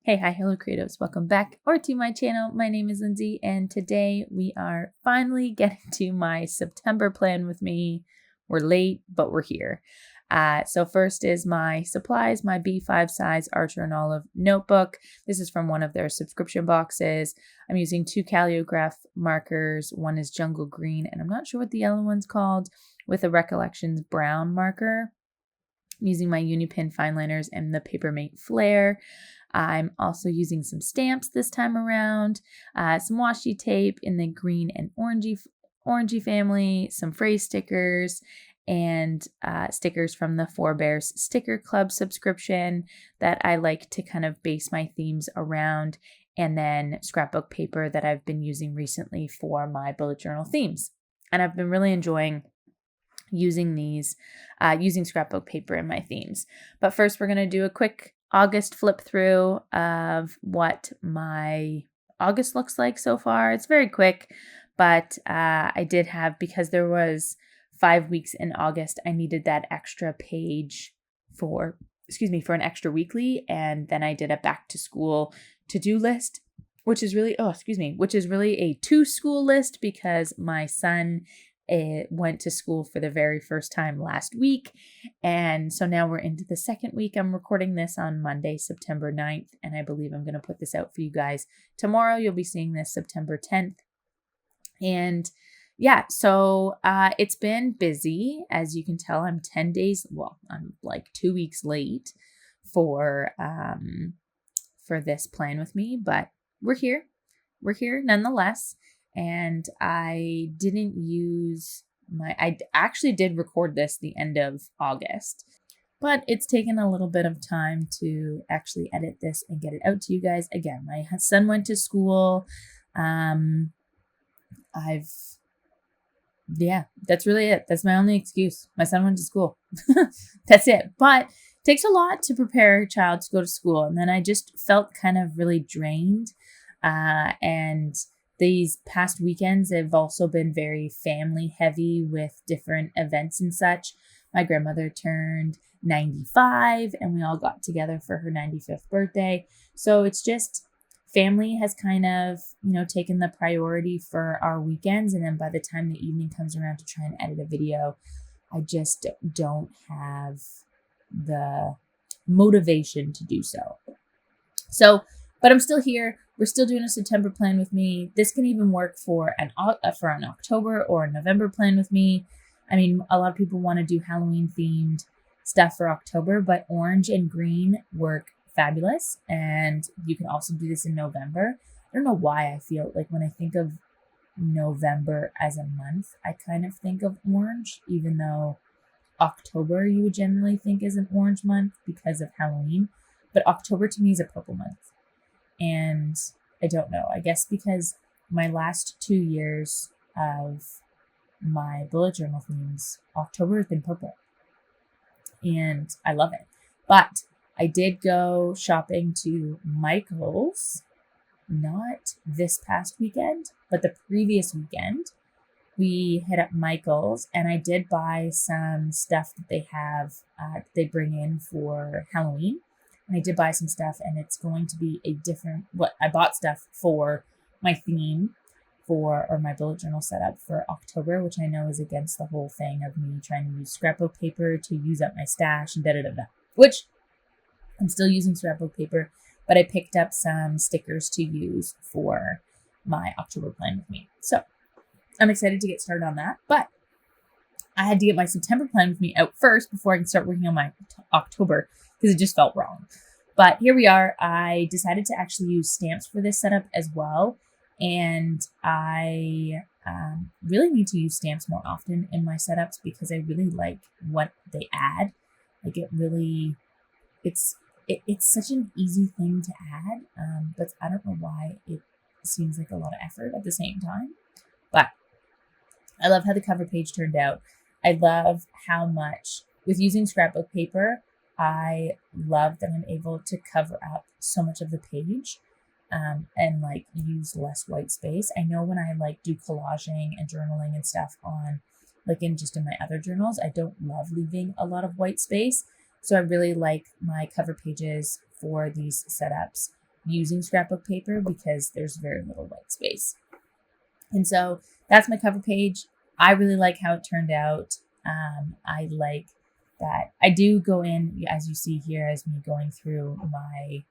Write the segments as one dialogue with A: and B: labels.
A: Hey, hi, hello creatives. Welcome back or to my channel. My name is Lindsay and today we are finally getting to my September plan with me. We're late, but we're here. So first is my supplies, my B5 size Archer and Olive notebook. This is from one of their subscription boxes. I'm using 2 calligraph markers. One is jungle green and I'm not sure what the yellow one's called, with a Recollections brown marker. I'm using my Unipin fine liners and the Papermate Flare. I'm also using some stamps this time around, some washi tape in the green and orangey family, some phrase stickers, and stickers from the Four Bears Sticker Club subscription that I like to kind of base my themes around, and then scrapbook paper that I've been using recently for my bullet journal themes. And I've been really enjoying using these, using scrapbook paper in my themes. But first, we're going to do a quick August flip through of what my August looks like so far. It's very quick, but I did have, because there was 5 weeks in August, I needed that extra page for an extra weekly. And then I did a back to school to-do list, which is really a to school list because my son went to school for the very first time last week. And so now we're into the second week. I'm recording this on Monday, September 9th, and I believe I'm going to put this out for you guys tomorrow. You'll be seeing this September 10th. And yeah, so it's been busy. As you can tell, I'm like 2 weeks late for this plan with me, but we're here nonetheless. And I actually did record this the end of August, but it's taken a little bip of time to actually edit this and get it out to you guys. Again, my son went to school. That's really it. That's my only excuse. My son went to school. That's it. But it takes a lot to prepare a child to go to school. And then I just felt kind of really drained. And these past weekends have also been very family heavy with different events and such. My grandmother turned 95 and we all got together for her 95th birthday. So it's just family has kind of, taken the priority for our weekends. And then by the time the evening comes around to try and edit a video, I just don't have the motivation to do so. But I'm still here. We're still doing a September plan with me. This can even work for an October or a November plan with me. I mean, a lot of people want to do Halloween themed stuff for October, but orange and green work fabulous. And you can also do this in November. I don't know why I feel like when I think of November as a month, I kind of think of orange, even though October you would generally think is an orange month because of Halloween. But October to me is a purple month. And I don't know, I guess because my last 2 years of my bullet journal themes, October has been purple. And I love it. But I did go shopping to Michael's, not this past weekend, but the previous weekend. We hit up Michael's and I did buy some stuff that they have, they bring in for Halloween. And I did buy some stuff, and it's going to be I bought stuff for my theme or my bullet journal setup for October, which I know is against the whole thing of me trying to use scrapbook paper to use up my stash and which I'm still using scrapbook paper, but I picked up some stickers to use for my October plan with me. So I'm excited to get started on that, but I had to get my September plan with me out first before I can start working on my October, because it just felt wrong. But here we are. I decided to actually use stamps for this setup as well. And I really need to use stamps more often in my setups because I really like what they add. Like it's such an easy thing to add. But I don't know why it seems like a lot of effort at the same time. But I love how the cover page turned out. I love how much, with using scrapbook paper, I love that I'm able to cover up so much of the page and like use less white space. I know when I like do collaging and journaling and stuff on in my other journals, I don't love leaving a lot of white space. So I really like my cover pages for these setups using scrapbook paper because there's very little white space. And so that's my cover page. I really like how it turned out. I like that I do go in, as you see here, as me going through my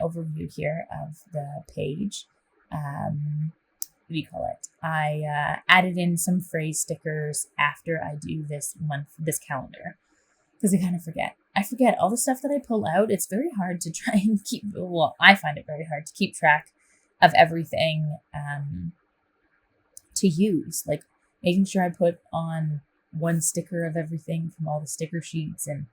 A: overview here of the page. What do you call it? I added in some phrase stickers after I do this calendar, because I kind of forget. I forget all the stuff that I pull out. It's very hard to try and keep, well, I find it very hard to keep track of everything to use. Like making sure I put on one sticker of everything from all the sticker sheets. And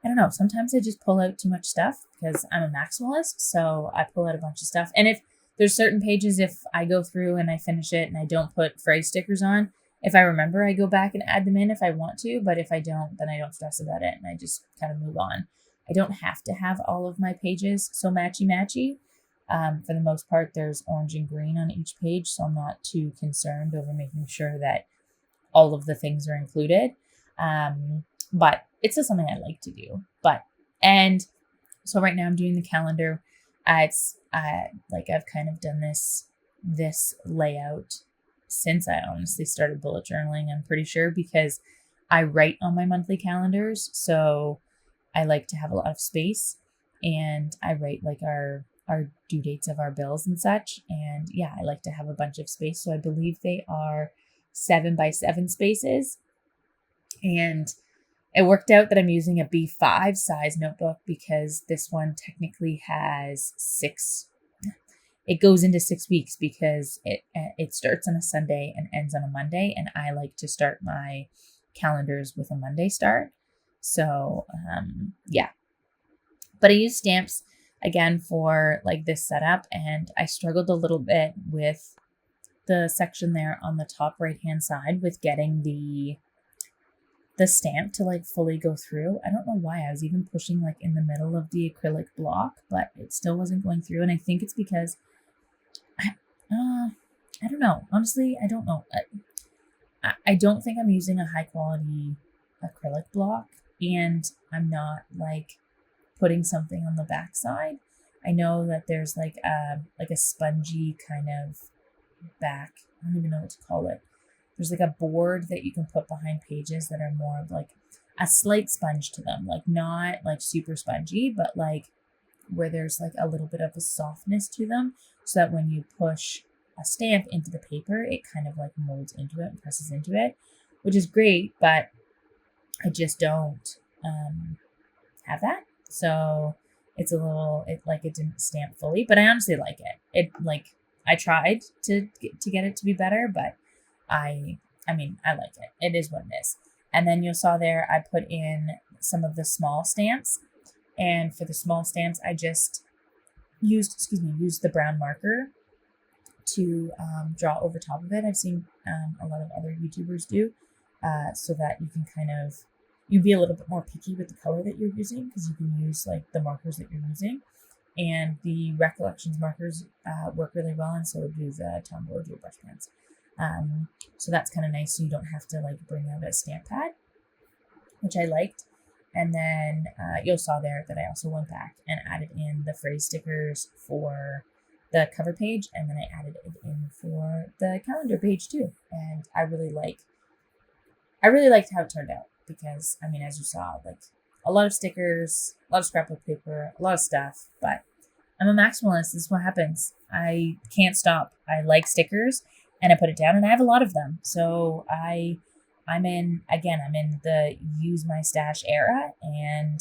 A: I don't know, sometimes I just pull out too much stuff because I'm a maximalist. So I pull out a bunch of stuff. And if there's certain pages, if I go through and I finish it and I don't put phrase stickers on, if I remember, I go back and add them in if I want to. But if I don't, then I don't stress about it and I just kind of move on. I don't have to have all of my pages so matchy-matchy. For the most part, there's orange and green on each page, so I'm not too concerned over making sure that all of the things are included. But it's just something I like to do. And so right now I'm doing the calendar. It's like I've kind of done this layout since I honestly started bullet journaling, I'm pretty sure, because I write on my monthly calendars. So I like to have a lot of space, and I write like our due dates of our bills and such. And yeah, I like to have a bunch of space. So I believe they are 7x7 spaces. And it worked out that I'm using a B5 size notebook because this one technically has 6. It goes into 6 weeks because it starts on a Sunday and ends on a Monday. And I like to start my calendars with a Monday start. So yeah, but I use stamps again for like this setup, and I struggled a little bit with the section there on the top right hand side with getting the stamp to like fully go through. I don't know why. I was even pushing like in the middle of the acrylic block, but it still wasn't going through. And I think it's because I don't know. Honestly, I don't know. I don't think I'm using a high quality acrylic block, and I'm not like putting something on the back side. I know that there's like a spongy kind of back. I don't even know what to call it. There's like a board that you can put behind pages that are more of like a slight sponge to them, like not like super spongy, but like where there's like a little bit of a softness to them, so that when you push a stamp into the paper, it kind of like molds into it and presses into it, which is great, but I just don't have that. So it's a little, it didn't stamp fully, but I honestly like it. It like, I tried to get it to be better, but I mean, I like it. It is what it is. And then you saw there, I put in some of the small stamps. And for the small stamps, I just used the brown marker to draw over top of it. I've seen a lot of other YouTubers do, so that you can kind of, you'd be a little bit more picky with the color that you're using, because you can use like the markers that you're using. And the Recollections markers work really well, and so do the Tombow dual brush pens. So that's kind of nice, so you don't have to like bring out a stamp pad, which I liked. And then you saw there that I also went back and added in the phrase stickers for the cover page, and then I added it in for the calendar page too. And I really liked how it turned out, because I mean, as you saw, like a lot of stickers, a lot of scrapbook paper, a lot of stuff, but I'm a maximalist. This is what happens. I can't stop. I like stickers, and I put it down, and I have a lot of them. So I'm in the use my stash era, and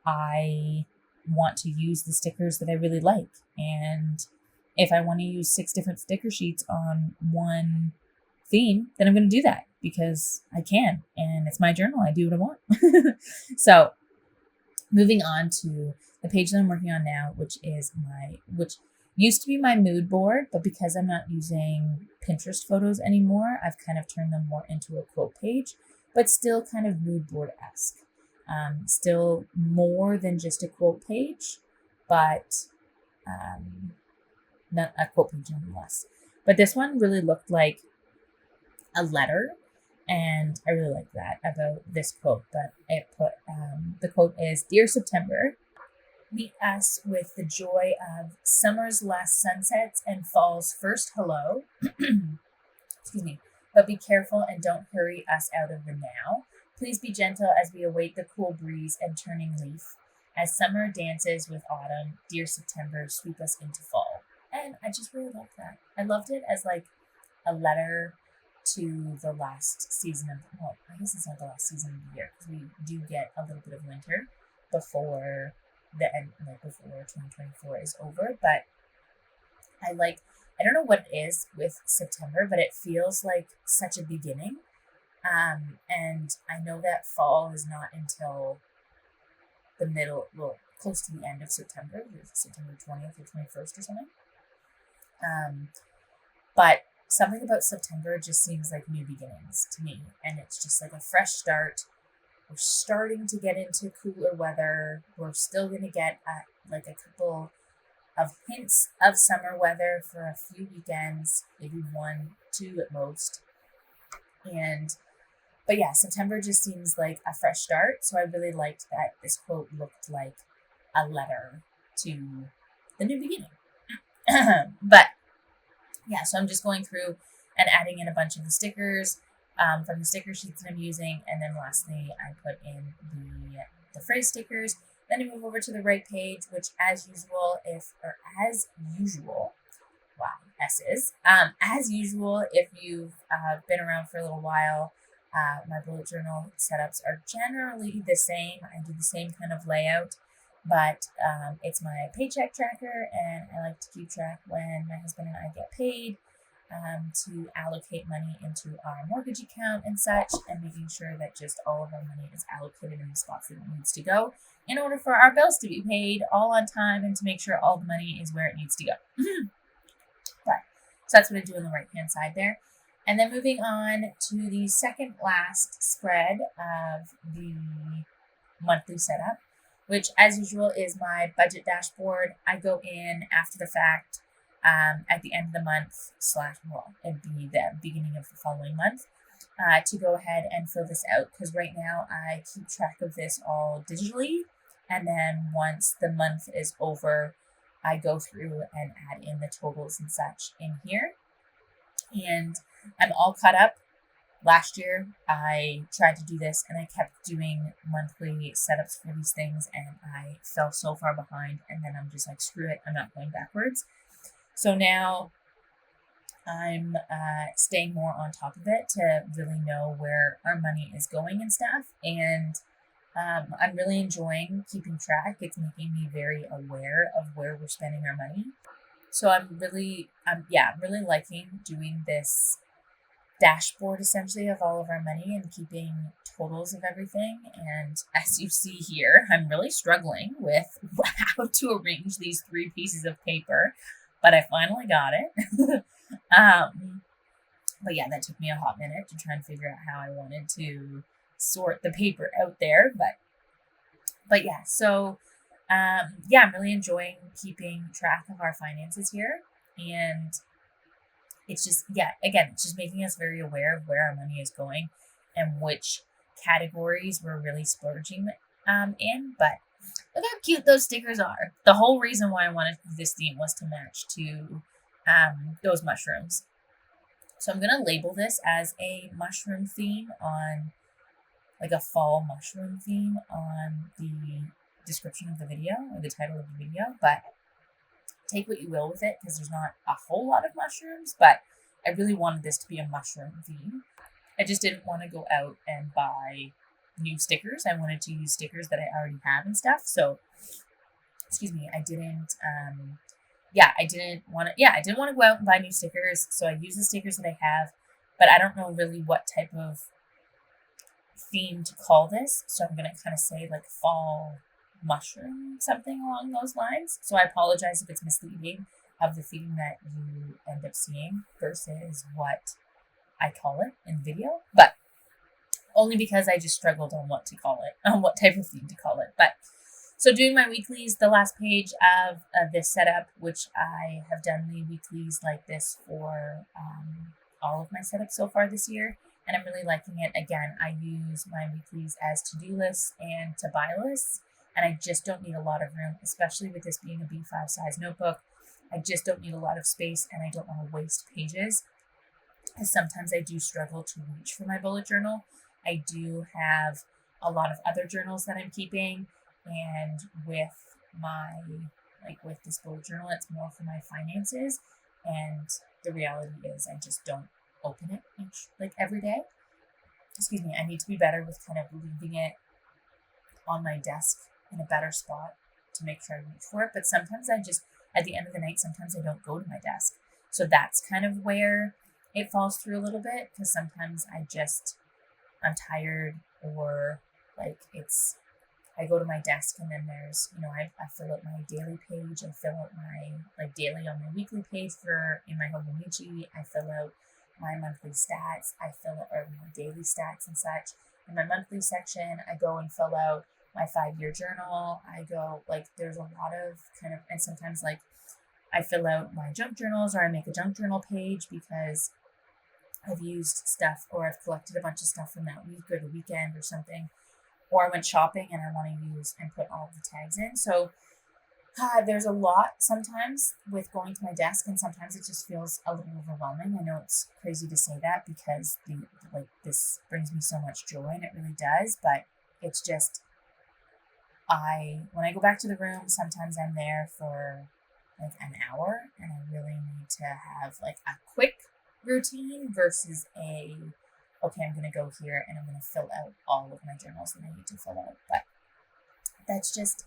A: I want to use the stickers that I really like. And if I want to use 6 different sticker sheets on one theme, then I'm going to do that, because I can, and it's my journal. I do what I want. So moving on to the page that I'm working on now, which used to be my mood board, but because I'm not using Pinterest photos anymore, I've kind of turned them more into a quote page, but still kind of mood board-esque. Still more than just a quote page, but not a quote page nonetheless. But this one really looked like a letter, and I really like that about this quote. But it put the quote is, "Dear September, meet us with the joy of summer's last sunsets and fall's first hello. Excuse me. But be careful and don't hurry us out of the now. Please be gentle as we await the cool breeze and turning leaf. As summer dances with autumn, dear September, sweep us into fall. And I just really loved that. I loved it as like a letter to the last season of, well, I guess it's not the last season of the year because we do get a little bit of winter before the end, like before 2024 is over. But I don't know what it is with September, but it feels like such a beginning. And I know that fall is not until the middle, well, close to the end of September, September 20th or 21st or something. But something about September just seems like new beginnings to me. And it's just like a fresh start. We're starting to get into cooler weather. We're still going to get like a couple of hints of summer weather for a few weekends, maybe 1, 2 at most. But yeah, September just seems like a fresh start. So I really liked that this quote looked like a letter to the new beginning. But yeah, so I'm just going through and adding in a bunch of the stickers from the sticker sheets that I'm using. And then lastly, I put in the phrase stickers. Then I move over to the right page, which as usual, as usual, if you've been around for a little while, my bullet journal setups are generally the same. I do the same kind of layout, but it's my paycheck tracker, and I like to keep track when my husband and I get paid to allocate money into our mortgage account and such, and making sure that just all of our money is allocated in the spots that it needs to go in order for our bills to be paid all on time and to make sure all the money is where it needs to go. So that's what I do on the right-hand side there. And then moving on to the second last spread of the monthly setup, which as usual is my budget dashboard. I go in after the fact at the end of the month it'd be the beginning of the following month to go ahead and fill this out, because right now I keep track of this all digitally, and then once the month is over, I go through and add in the totals and such in here. And I'm all caught up. Last year, I tried to do this and I kept doing monthly setups for these things, and I fell so far behind, and then I'm just like, screw it, I'm not going backwards. So now I'm staying more on top of it to really know where our money is going and stuff. And I'm really enjoying keeping track. It's making me very aware of where we're spending our money. So I'm really liking doing this dashboard essentially of all of our money and keeping totals of everything. And as you see here, I'm really struggling with how to arrange these 3 pieces of paper, but I finally got it. But yeah, that took me a hot minute to try and figure out how I wanted to sort the paper out there. But yeah, so I'm really enjoying keeping track of our finances here. And it's just, it's just making us very aware of where our money is going and which categories we're really splurging in. But look how cute those stickers are. The whole reason why I wanted to do this theme was to match to those mushrooms. So I'm going to label this as a mushroom theme on, like a fall mushroom theme on the description of the video or the title of the video, but take what you will with it because there's not a whole lot of mushrooms, but I really wanted this to be a mushroom theme. I just didn't want to go out and buy new stickers. I wanted to use stickers that I already have and stuff. So, I didn't want to go out and buy new stickers. So I use the stickers that I have, but I don't know really what type of theme to call this. So I'm going to kind of say like fall mushroom, something along those lines. So I apologize if it's misleading of the theme that you end up seeing versus what I call it in the video, but only because I just struggled on what to call it, on what type of theme to call it. But so doing my weeklies, the last page of this setup, which I have done the weeklies like this for all of my setups so far this year, and I'm really liking it. Again, I use my weeklies as to-do lists and to-buy lists, and I just don't need a lot of room, especially with this being a B5 size notebook. I just don't need a lot of space, and I don't want to waste pages. And sometimes I do struggle to reach for my bullet journal. I do have a lot of other journals that I'm keeping, and with this bullet journal, it's more for my finances. And the reality is, I just don't open it every day. Excuse me. I need to be better with kind of leaving it on my desk in a better spot to make sure I reach for it. But sometimes at the end of the night, sometimes I don't go to my desk. So that's kind of where it falls through a little bit, because sometimes I'm tired, or I go to my desk and then there's, I fill out my daily page. I fill out my daily on my weekly page in my Hobonichi. I fill out my monthly stats. I fill out my daily stats and such. In my monthly section, I go and fill out my 5-year journal. I go, there's a lot of and sometimes I fill out my junk journals, or I make a junk journal page because I've used stuff, or I've collected a bunch of stuff from that week or the weekend or something, or I went shopping and I want to use and put all of the tags in. So there's a lot sometimes with going to my desk, and sometimes it just feels a little overwhelming. I know it's crazy to say that because this brings me so much joy, and it really does, but it's just, when I go back to the room, sometimes I'm there for an hour, and I really need to have a quick routine versus okay, I'm going to go here and I'm going to fill out all of my journals that I need to fill out. But that's just,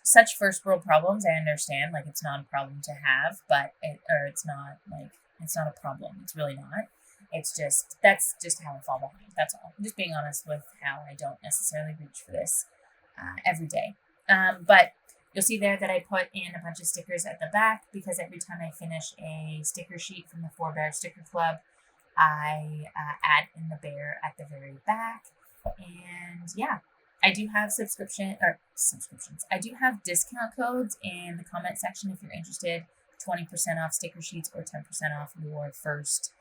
A: such first world problems. I understand, it's not a problem to have, it's not a problem. It's really not. It's just, that's just how I fall behind. That's all. I'm just being honest with how I don't necessarily reach for this every day. But you'll see there that I put in a bunch of stickers at the back, because every time I finish a sticker sheet from the 4 Bear Sticker Club, I add in the bear at the very back. And I do have subscriptions. I do have discount codes in the comment section if you're interested. 20% off sticker sheets or 10% off your first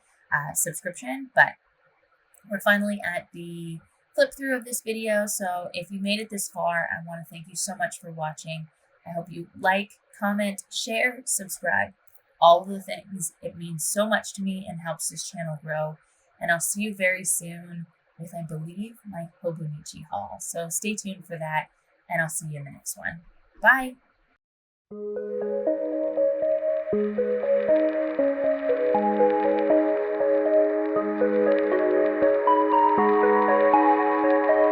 A: subscription. But we're finally at the flip through of this video. So if you made it this far, I want to thank you so much for watching. I hope you comment, share, subscribe, all of the things. It means so much to me and helps this channel grow. And I'll see you very soon with, I believe, my Hobonichi haul. So stay tuned for that, and I'll see you in the next one. Bye!